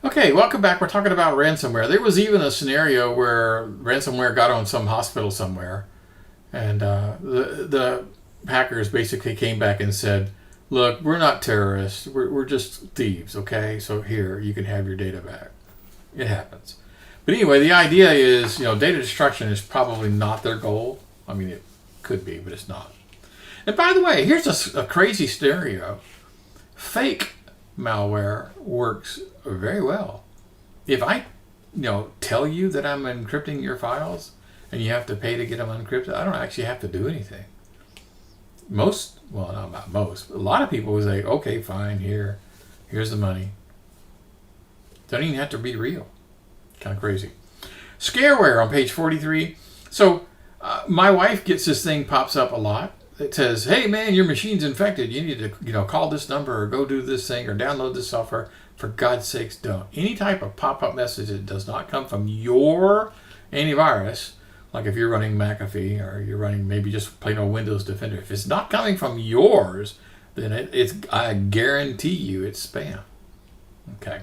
Okay, welcome back. We're talking about ransomware. There was even a scenario where ransomware got on some hospital somewhere, and the hackers basically came back and said, "Look, we're not terrorists. We're just thieves. Okay, so here you can have your data back." It happens. But anyway, the idea is, data destruction is probably not their goal. I mean, it could be, but it's not. And by the way, here's a crazy scenario. Fake malware works very well. If I, tell you that I'm encrypting your files and you have to pay to get them unencrypted, I don't actually have to do anything. Not most, but a lot of people will say, okay, fine, here's the money. Don't even have to be real. Kind of crazy. ScareWare on page 43. So my wife gets this thing pops up a lot. It says, hey man, your machine's infected. You need to, call this number or go do this thing or download this software. For God's sakes, don't. Any type of pop-up message that does not come from your antivirus, like if you're running McAfee or you're running maybe just plain old Windows Defender, if it's not coming from yours, then I guarantee you it's spam. Okay.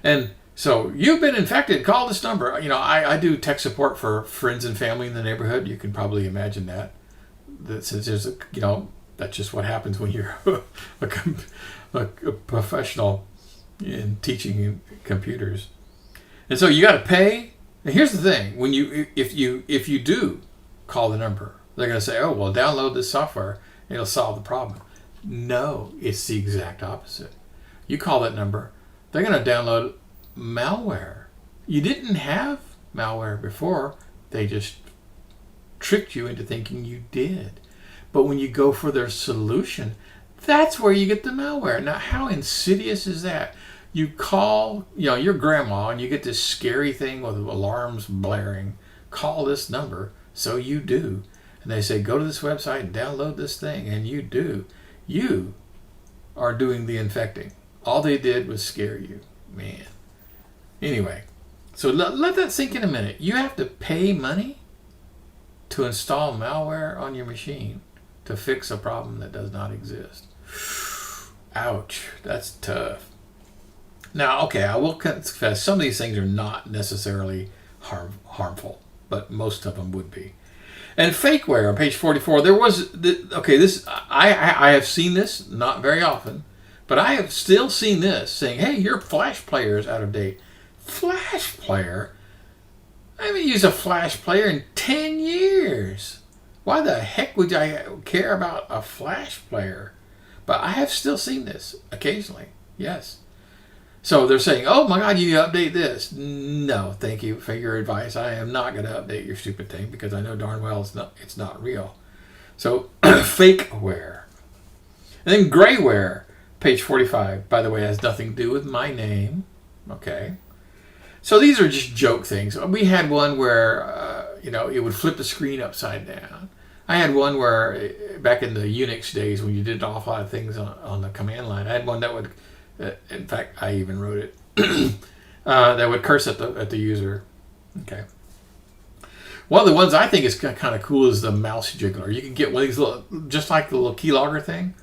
And so you've been infected, call this number. I do tech support for friends and family in the neighborhood. You can probably imagine that since there's that's just what happens when you're a professional in teaching computers. And so you got to pay. And here's the thing: if you do call the number, they're going to say, "Oh, well, download this software; it'll solve the problem." No, it's the exact opposite. You call that number, they're going to download malware. You didn't have malware before; they just tricked you into thinking you did. But when you go for their solution, that's where you get the malware. Now, how insidious is that? You call, your grandma and you get this scary thing with alarms blaring. Call this number. So you do. And they say, go to this website and download this thing. And you do. You are doing the infecting. All they did was scare you. Man. Anyway, so let that sink in a minute. You have to pay money to install malware on your machine to fix a problem that does not exist. Ouch, that's tough. Now, okay, I will confess some of these things are not necessarily harmful, but most of them would be. And FakeWare on page 44, there was, I have seen this, not very often, but I have still seen this saying, hey, your Flash player is out of date. Flash player? I haven't used a Flash player in 10 years. Why the heck would I care about a Flash player? But I have still seen this occasionally. Yes. So they're saying, oh my God, you need to update this. No, thank you for your advice. I am not going to update your stupid thing because I know darn well it's not real. So FakeWare. And then GreyWare, page 45, by the way, has nothing to do with my name. Okay. So these are just joke things. We had one where, it would flip the screen upside down. I had one where, back in the Unix days when you did an awful lot of things on the command line, I had one that would, in fact, I even wrote it, that would curse at the user. Okay. One of the ones I think is kind of cool is the mouse jiggler. You can get one of these little, just like the little keylogger thing.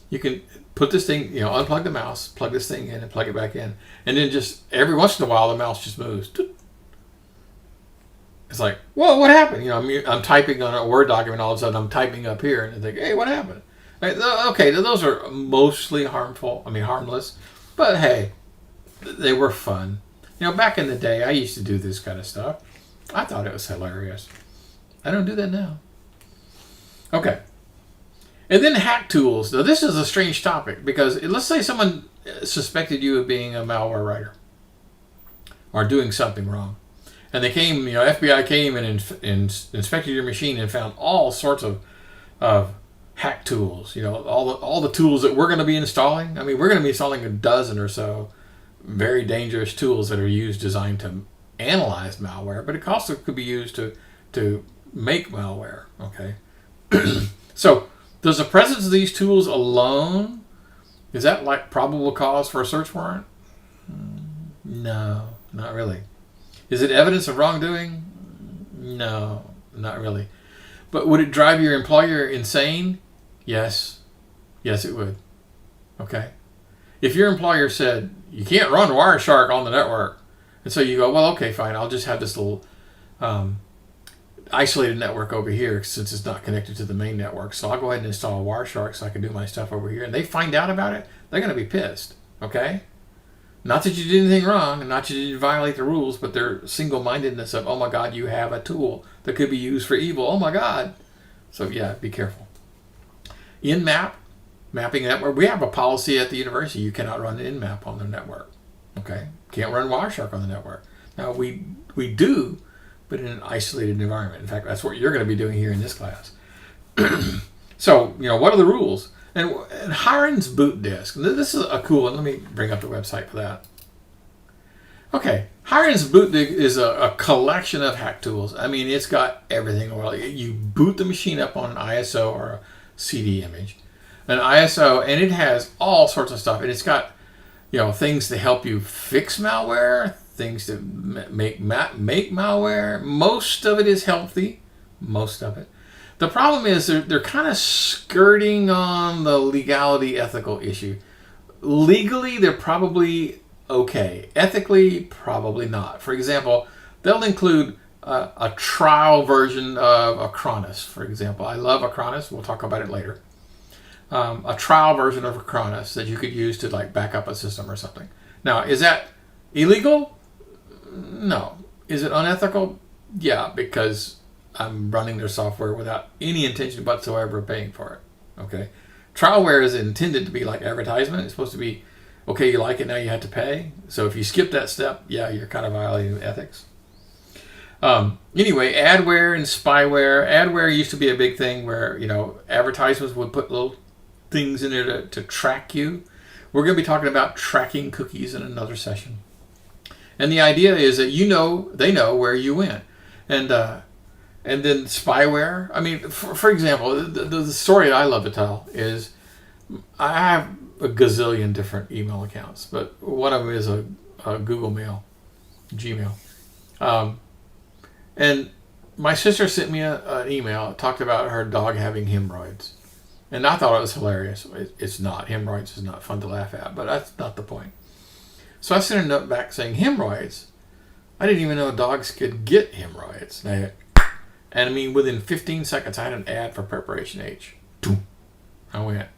You can put this thing, unplug the mouse, plug this thing in and plug it back in. And then just every once in a while, the mouse just moves. It's like, whoa, what happened? I'm typing on a Word document, all of a sudden I'm typing up here and I think, hey, what happened? Okay, those are mostly harmless, but hey, they were fun. Back in the day, I used to do this kind of stuff. I thought it was hilarious. I don't do that now. Okay. And then hack tools. Now, this is a strange topic because let's say someone suspected you of being a malware writer or doing something wrong. And they came, FBI came and inspected your machine and found all sorts of hack tools. All the tools that we're going to be installing. I mean, we're going to be installing a dozen or so very dangerous tools that are designed to analyze malware, but it also could be used to make malware. Okay. So, does the presence of these tools alone, is that like probable cause for a search warrant? No, not really. Is it evidence of wrongdoing? No, not really. But would it drive your employer insane? Yes. Yes, it would. Okay. If your employer said, you can't run Wireshark on the network. And so you go, well, okay, fine. I'll just have this little isolated network over here since it's not connected to the main network. So I'll go ahead and install Wireshark so I can do my stuff over here. And they find out about it, they're going to be pissed, okay? Not that you did anything wrong, and not that you didn't violate the rules, but their single-mindedness of, oh my God, you have a tool that could be used for evil. Oh my God. So yeah, be careful. Nmap, mapping network. We have a policy at the university. You cannot run an Nmap on the network. Okay? Can't run Wireshark on the network. Now we do, but in an isolated environment. In fact, that's what you're going to be doing here in this class. So, what are the rules? And Hiren's boot disk. This is a cool one. Let me bring up the website for that. Okay, Hiren's boot disk is a collection of hack tools. I mean, it's got everything. You boot the machine up on an ISO or a CD image, an ISO, and it has all sorts of stuff. And it's got, things to help you fix malware, things to make malware. Most of it is healthy. Most of it. The problem is they're kind of skirting on the legality ethical issue. Legally, they're probably okay. Ethically, probably not. For example, they'll include a trial version of Acronis, for example. I love Acronis. We'll talk about it later. A trial version of Acronis that you could use to back up a system or something. Now, is that illegal? No. Is it unethical? Yeah, because I'm running their software without any intention whatsoever of paying for it. Okay, trialware is intended to be like advertisement. It's supposed to be, okay, you like it, now you have to pay. So if you skip that step, yeah, you're kind of violating ethics. Anyway, adware and spyware. Adware used to be a big thing where advertisements would put little things in there to track you. We're going to be talking about tracking cookies in another session. And the idea is that they know where you went. And then spyware. I mean, for example, the story I love to tell is I have a gazillion different email accounts, but one of them is a Google Mail, Gmail. And my sister sent me an email, talked about her dog having hemorrhoids. And I thought it was hilarious. It's not. Hemorrhoids is not fun to laugh at, but that's not the point. So I sent a note back saying, hemorrhoids? I didn't even know dogs could get hemorrhoids. And I mean, within 15 seconds, I had an ad for Preparation H. I went,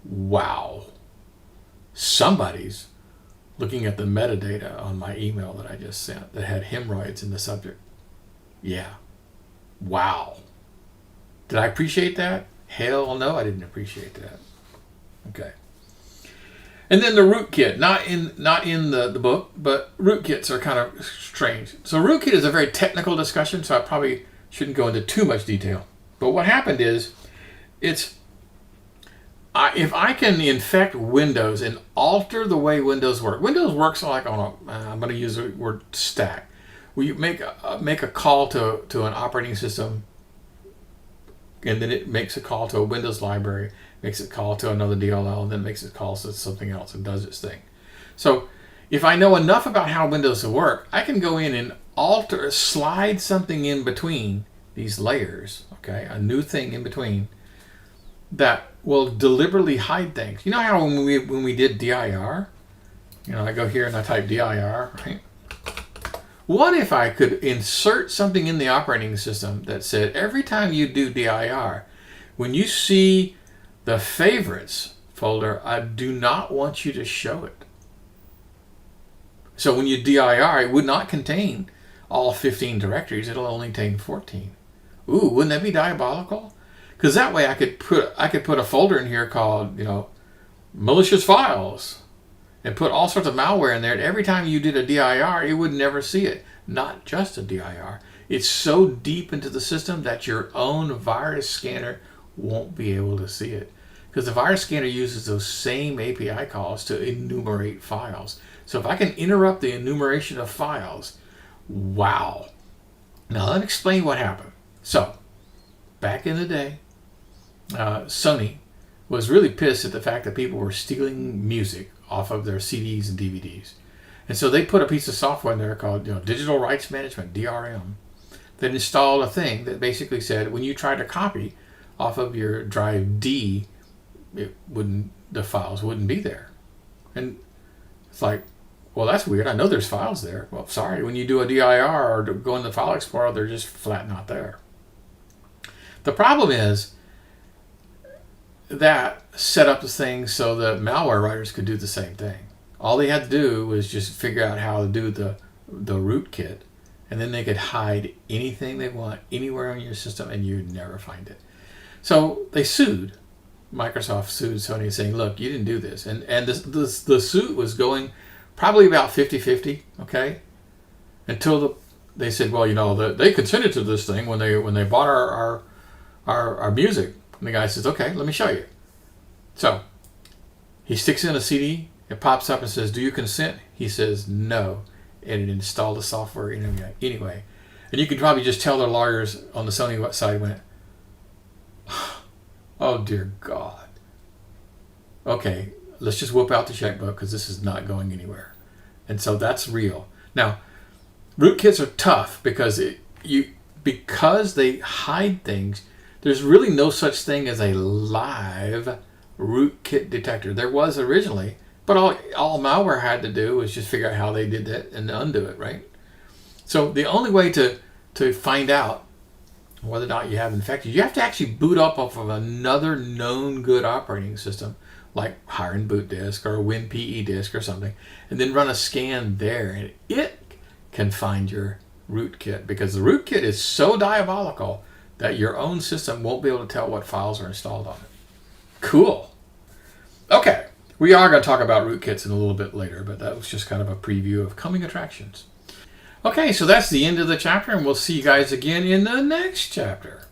wow. Somebody's looking at the metadata on my email that I just sent that had hemorrhoids in the subject. Yeah. Wow. Did I appreciate that? Hell no, I didn't appreciate that. Okay. And then the Rootkit, not in the book, but rootkits are kind of strange. So Rootkit is a very technical discussion, so I probably shouldn't go into too much detail. But what happened is, if I can infect Windows and alter the way Windows works. Windows works like on I'm going to use the word stack. We make a call to an operating system, and then it makes a call to a Windows library, makes a call to another DLL, and then makes a call to something else and does its thing. So if I know enough about how Windows will work, I can go in and slide something in between these layers, okay, a new thing in between that will deliberately hide things. You know how when we did DIR, I go here and I type DIR, right? What if I could insert something in the operating system that said every time you do DIR, when you see the favorites folder, I do not want you to show it. So when you DIR, it would not contain all 15 directories. It'll only contain 14. Ooh, wouldn't that be diabolical? Because that way I could put a folder in here called, malicious files, and put all sorts of malware in there. And every time you did a DIR, it would never see it. Not just a DIR. It's so deep into the system that your own virus scanner won't be able to see it. Because the virus scanner uses those same API calls to enumerate files. So if I can interrupt the enumeration of files, wow. Now let me explain what happened. So, back in the day, Sony was really pissed at the fact that people were stealing music off of their CDs and DVDs. And so they put a piece of software in there called Digital Rights Management, DRM, that installed a thing that basically said when you try to copy off of your drive D, the files wouldn't be there. And it's like, well, that's weird. I know there's files there. Well, sorry. When you do a DIR or go in the File Explorer, they're just flat not there. The problem is that set up the thing so that malware writers could do the same thing. All they had to do was just figure out how to do the rootkit, and then they could hide anything they want anywhere on your system, and you'd never find it. So they sued. Microsoft sued Sony saying, look, you didn't do this. And the suit was going probably about 50-50, okay? Until they said, well, you know, they consented to this thing when they bought our music. And the guy says, okay, let me show you. So he sticks in a CD. It pops up and says, do you consent? He says, no. And it installed the software anyway. And you can probably just tell their lawyers on the Sony side went, oh, dear God. Okay, let's just whip out the checkbook because this is not going anywhere. And so that's real. Now, rootkits are tough because because they hide things. There's really no such thing as a live rootkit detector. There was originally, but all malware had to do was just figure out how they did that and undo it, right? So the only way to find out whether or not you have infected, you have to actually boot up off of another known good operating system, like Hiren Boot Disk or WinPE Disk or something, and then run a scan there, and it can find your rootkit, because the rootkit is so diabolical that your own system won't be able to tell what files are installed on it. Cool. Okay, we are going to talk about rootkits in a little bit later, but that was just kind of a preview of coming attractions. Okay, so that's the end of the chapter, and we'll see you guys again in the next chapter.